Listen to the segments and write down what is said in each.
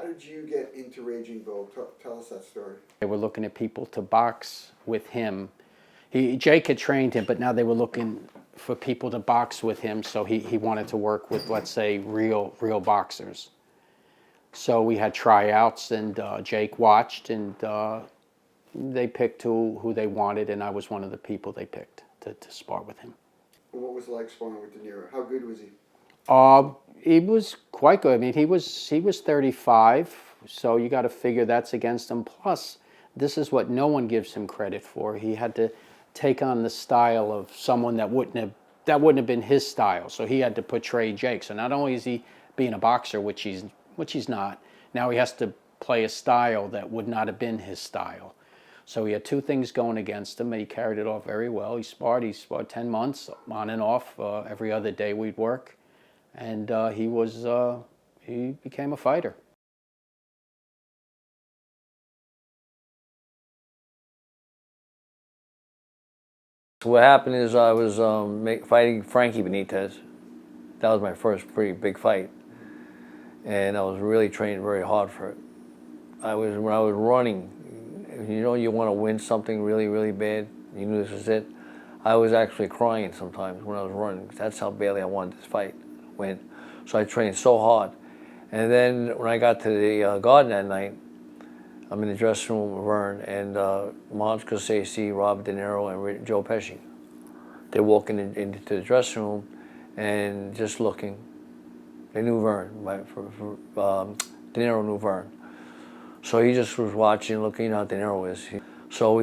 did you get into Raging Bull? Tell us that story. They were looking at people to box with him. Jake had trained him, but now they were looking for people to box with him, so he wanted to work with, let's say, real boxers. So we had tryouts, and Jake watched, and they picked who they wanted, and I was one of the people they picked to spar with him. What was it like sparring with De Niro? How good was he? He was quite good. I mean, he was 35, so you got to figure that's against him. Plus, this is what no one gives him credit for. He had to take on the style of someone that wouldn't have been his style. So he had to portray Jake. So not only is he being a boxer, which he's not, now he has to play a style that would not have been his style. So he had two things going against him, and he carried it off very well. He sparred 10 months on and off. Every other day we'd work, and he became a fighter. What happened is I was fighting Frankie Benitez. That was my first pretty big fight, and I was really training very hard for it. When I was running, you know, you want to win something really, really bad. You knew this was it. I was actually crying sometimes when I was running. That's how badly I wanted this fight win. So I trained so hard, and then when I got to the Garden that night, I'm in the dressing room with Vern and Martin Scorsese, Robert De Niro, and Joe Pesci. They're walking into the dressing room and just looking. They knew Vern. De Niro knew Vern. So he just was watching, looking, you know how De Niro is. So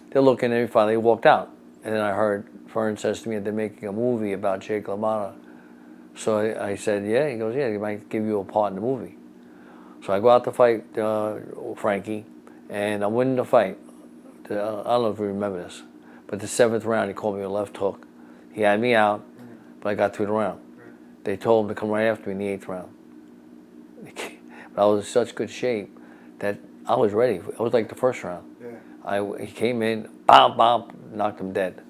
they're looking, and finally walked out. And then I heard Vern says to me that they're making a movie about Jake LaMotta. So I said, yeah. He goes, yeah, they might give you a part in the movie. So I go out to fight Frankie, and I'm winning the fight. I don't know if you remember this, but the 7th round, he called me a left hook. He had me out, but I got through the round. They told him to come right after me in the 8th round. But I was in such good shape that I was ready. It was like the first round. Yeah. He came in, bam, bam, knocked him dead.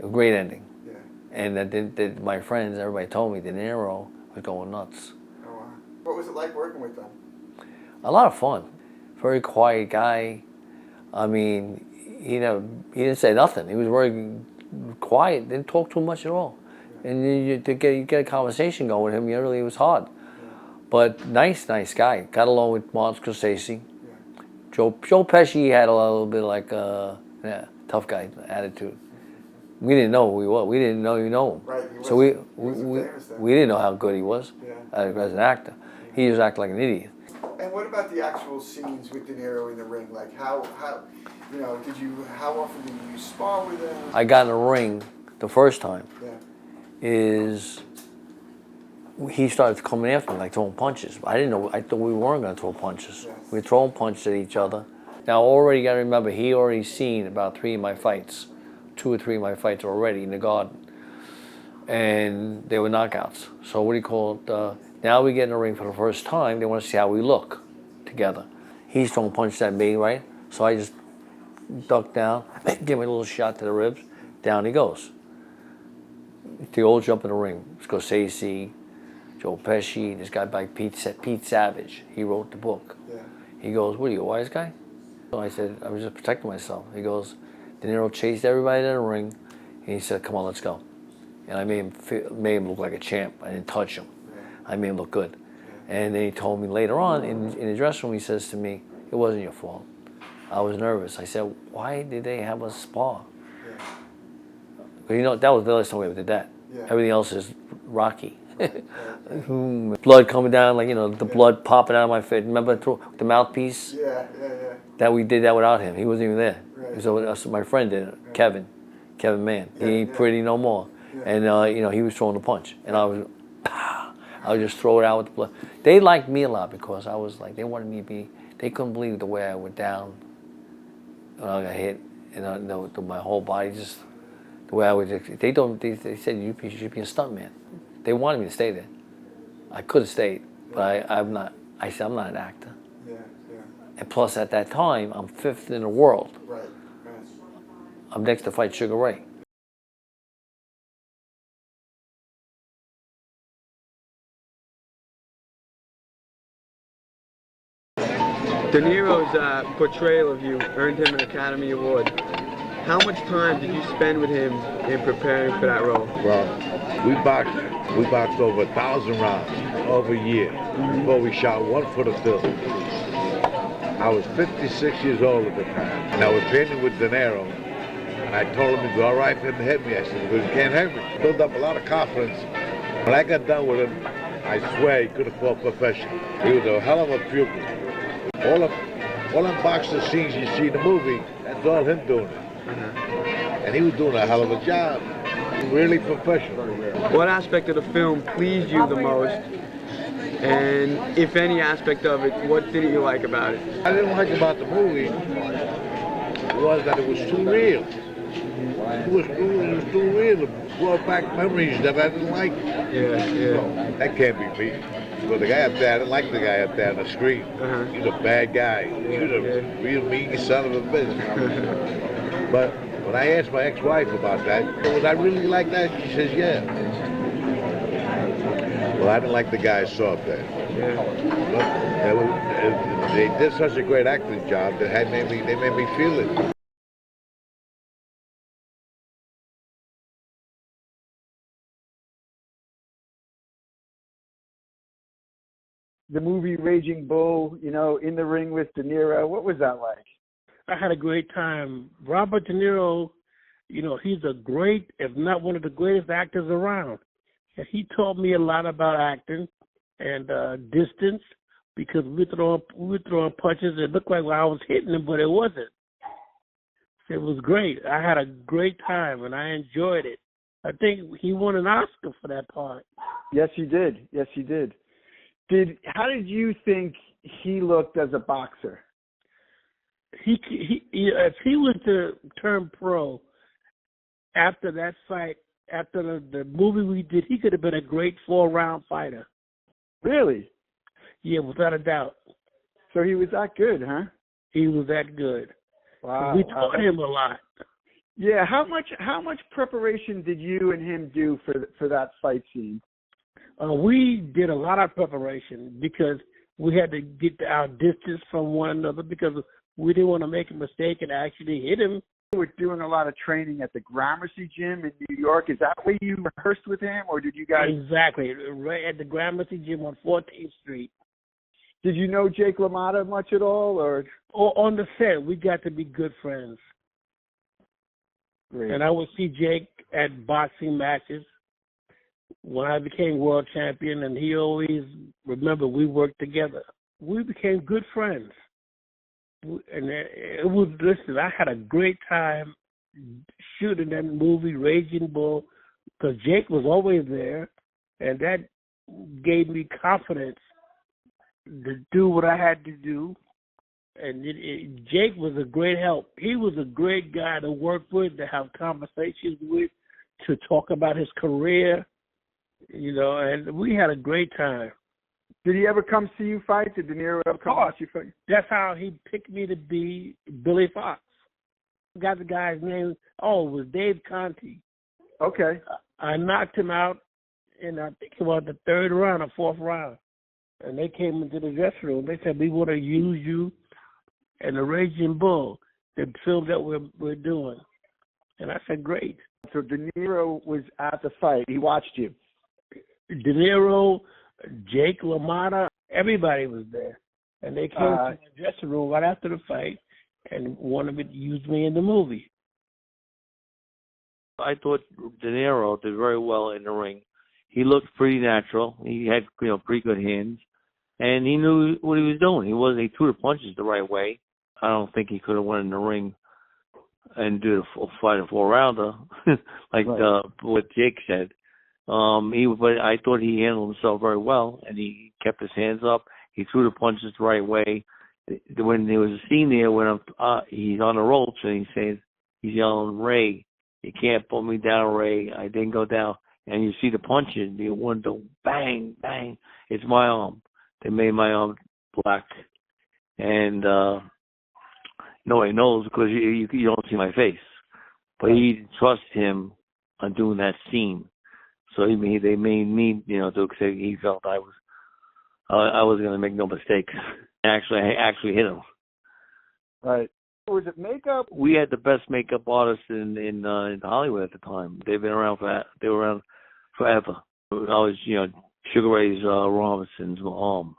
A great ending. Yeah. And my friends, everybody told me De Niro was going nuts. Oh, wow. What was it like working with them? A lot of fun. Very quiet guy. I mean, he didn't say nothing. He was very quiet. Didn't talk too much at all. Yeah. And to get a conversation going with him, really, it was hard. Yeah. But nice guy. Got along with Martin Scorsese. Yeah. Joe Pesci had a little bit like tough guy attitude. We didn't know who he was. We didn't know you know him. Right. So we didn't know how good he was as an actor. He just acted like an idiot. And what about the actual scenes with De Niro in the ring? Like how often did you spar with him? I got in the ring the first time. Yeah. He started coming after me, like throwing punches. I didn't know. I thought we weren't going to throw punches. Yes. We were throwing punches at each other. Now, already got to remember, he already seen about 3 of my fights, 2 or 3 of my fights already in the Garden, and they were knockouts. So what do you call it? Now we get in the ring for the first time. They want to see how we look together. He's throwing punches at me, right? So I just duck down, give him a little shot to the ribs. Down he goes. They all jump in the ring. Scorsese, Joe Pesci, this guy by Pete Savage. He wrote the book. Yeah. He goes, what are you, a wise guy? So I said, I was just protecting myself. He goes, De Niro chased everybody in the ring, and he said, come on, let's go. And I made him look like a champ. I didn't touch him. I made him look good. And then he told me later on in the dressing room, he says to me, it wasn't your fault. I was nervous. I said, why did they have us spar? But that was the last time we ever did that. Yeah. Everything else is Rocky. Blood coming down, like, the blood popping out of my face. Remember the mouthpiece? Yeah. That we did that without him. He wasn't even there. Right. So my friend did it, Kevin Mahon. He ain't pretty no more. Yeah. And, he was throwing the punch. And I would just throw it out with the blood. They liked me a lot because I was like, they wanted me to be, they couldn't believe the way I went down when I got hit. And my whole body just, the way I would, they said, you should be a stuntman. They wanted me to stay there. I could have stayed, but I'm not, I said, I'm not an actor. Yeah. And plus at that time, I'm 5th in the world. Right. I'm next to fight Sugar Ray. De Niro's portrayal of you earned him an Academy Award. How much time did you spend with him in preparing for that role? Well, we boxed over 1,000 rounds over a year before we shot one foot of film. I was 56 years old at the time, and I was training with De Niro, and I told him it'd be all right for him to hit me. I said, because he can't hurt me. Built up a lot of confidence. When I got done with him, I swear he could have fought professional. He was a hell of a pupil. All them boxing scenes you see in the movie, that's all him doing it. And he was doing a hell of a job. Really professional. What aspect of the film pleased you the most? And if any aspect of it, what didn't you like about it? I didn't like about the movie was that it was too real. It was too real. It brought back memories that I didn't like. Yeah. That can't be me. But the guy up there, I didn't like the guy up there on the screen. He's a bad guy. He was a real mean son of a bitch. But when I asked my ex-wife about that, would I really like that? She says, yeah. Well, I didn't like the guy I saw up there. But they did such a great acting job that they made me feel it. The movie Raging Bull, you know, in the ring with De Niro. What was that like? I had a great time. Robert De Niro, you know, he's a great, if not one of the greatest actors around. And he taught me a lot about acting and distance, because we were throwing punches. It looked like I was hitting him, but it wasn't. It was great. I had a great time, and I enjoyed it. I think he won an Oscar for that part. Yes, he did. Yes, he did. How did you think he looked as a boxer? If he was to turn pro after that fight, after the movie we did, he could have been a great 4-round fighter. Really? Yeah, without a doubt. So he was that good, huh? He was that good. Wow. We taught him a lot. Yeah. How much preparation did you and him do for that fight scene? We did a lot of preparation because we had to get our distance from one another, because we didn't want to make a mistake and actually hit him. You were doing a lot of training at the Gramercy Gym in New York. Is that where you rehearsed with him, or did you guys? Exactly, right at the Gramercy Gym on 14th Street. Did you know Jake LaMotta much at all, or on the set? We got to be good friends. Great. And I would see Jake at boxing matches when I became world champion, and he always remembered we worked together. We became good friends. And it was, listen, I had a great time shooting that movie, Raging Bull, because Jake was always there, and that gave me confidence to do what I had to do. And Jake was a great help. He was a great guy to work with, to have conversations with, to talk about his career, you know, and we had a great time. Did he ever come see you fight? Did De Niro ever come watch you fight? That's how he picked me to be Billy Fox. Got the guy's name. It was Dave Conti. Okay. I knocked him out in, I think, about the 3rd round or 4th round. And they came into the dressing room. They said, we want to use you in the Raging Bull, the film that we're doing. And I said, great. So De Niro was at the fight. He watched you. De Niro, Jake LaMotta, everybody was there. And they came to the dressing room right after the fight and wanted to use me in the movie. I thought De Niro did very well in the ring. He looked pretty natural. He had, pretty good hands, and he knew what he was doing. He threw the punches the right way. I don't think he could have went in the ring and fight a 4-rounder like what Jake said. But I thought he handled himself very well, and he kept his hands up. He threw the punches the right way. When there was a scene there when he's on the ropes and he's yelling, "Ray, you can't put me down, Ray. I didn't go down." And you see the punches, the one, bang, bang. It's my arm. They made my arm black, and nobody knows because you don't see my face. But he didn't trust him on doing that scene. So they made me, to say he felt I was going to make no mistakes. I actually hit him. Right. Was it makeup? We had the best makeup artists in Hollywood at the time. They were around forever. I was, Sugar Ray's Robinson's mom.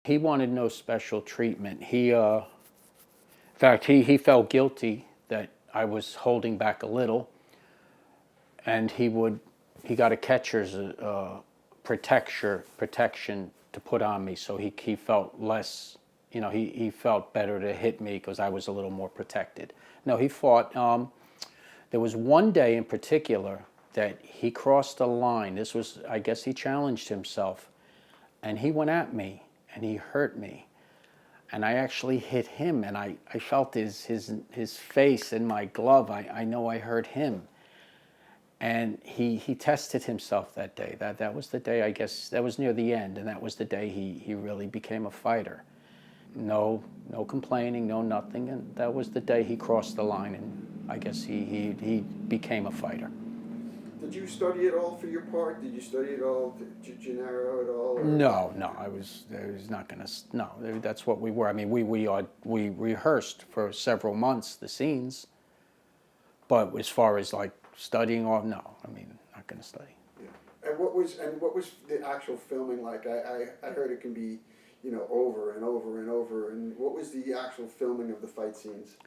He wanted no special treatment. In fact, he felt guilty that I was holding back a little, and he got a catcher's protection to put on me, so he felt less, he felt better to hit me because I was a little more protected. No, he fought. There was one day in particular that he crossed the line. This was, I guess he challenged himself, and he went at me, and he hurt me. And I actually hit him, and I felt his face in my glove. I know I hurt him. And he tested himself that day. That was the day, I guess, that was near the end, and that was the day he really became a fighter. No complaining, no nothing, and that was the day he crossed the line, and I guess he became a fighter. Did you study at all for your part? Did you study at all, Gennaro at all? Or? No, I was not gonna. No, that's what we were. I mean, we rehearsed for several months the scenes, but as far as like studying, or no, I mean, not gonna study. Yeah. And what was the actual filming like? I heard it can be, over and over and over. And what was the actual filming of the fight scenes?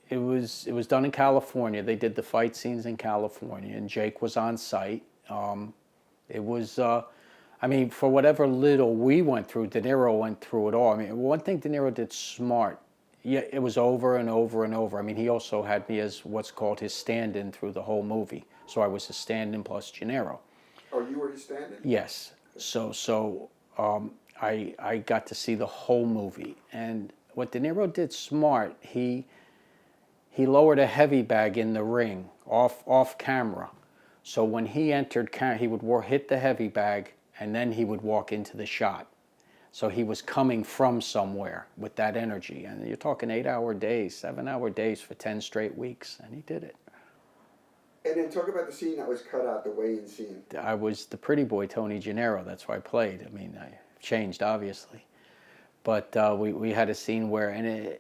It was done in California. They did the fight scenes in California, and Jake was on site. It was, I mean, for whatever little we went through, De Niro went through it all. I mean, one thing De Niro did smart, yeah, it was over and over and over. I mean, he also had me as what's called his stand-in through the whole movie. So I was his stand-in plus Gennaro. Oh, you were his stand-in? Yes. So I got to see the whole movie. And what De Niro did smart, he lowered a heavy bag in the ring off camera. So when he entered, he would hit the heavy bag, and then he would walk into the shot. So he was coming from somewhere with that energy. And you're talking 8-hour days, 7-hour days for 10 straight weeks, and he did it. And then talk about the scene that was cut out, the weigh-in scene. I was the pretty boy, Tony Gennaro. That's why I played. I mean, I changed, obviously. But we had a scene where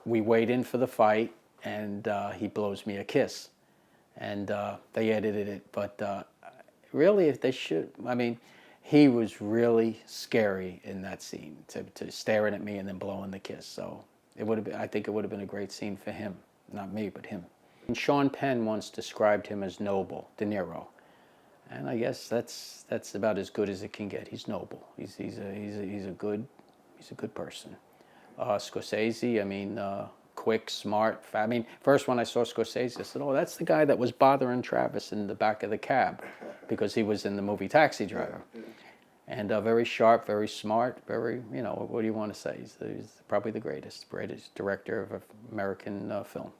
we weighed in for the fight, and he blows me a kiss. And they edited it. But really, if they should, I mean, he was really scary in that scene, to staring at me and then blowing the kiss. So I think it would have been a great scene for him. Not me, but him. And Sean Penn once described him as noble, De Niro. And I guess that's about as good as it can get. He's noble. He's a good person. Scorsese, I mean, quick, smart. I mean, first when I saw Scorsese, I said, "Oh, that's the guy that was bothering Travis in the back of the cab," because he was in the movie Taxi Driver. And very sharp, very smart, very, what do you want to say? He's probably the greatest director of American film.